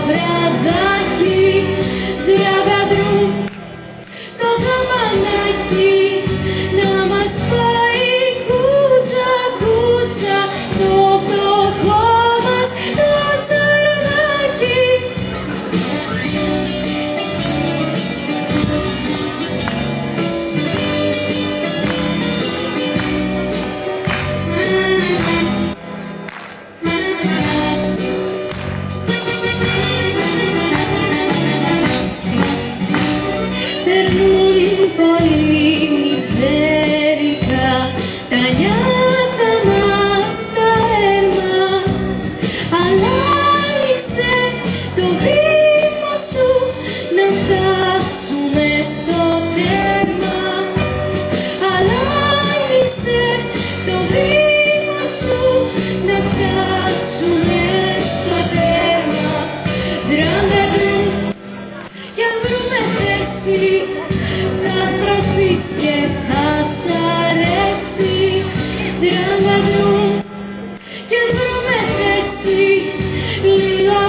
βραδάκι, δραγαδρούν το καμπανάκι να μας πάει κούτσα κούτσα το φτωχό μας το τσαρδάκι. Περνούν πολύ μιζέρικα τα νιάτα μας τα έρμα, αλλά άνοιξε το βήμα σου να φτάσουμε στο τέρμα, αλλά άνοιξε το βήμα σου να φτάσουμε στο τέρμα. Δραγαδρούν κι αν βρούμε θέση θα σπρωθείς και θα σ' αρέσει. Δραγαδρούν κι αν βρούμε θέση λίγο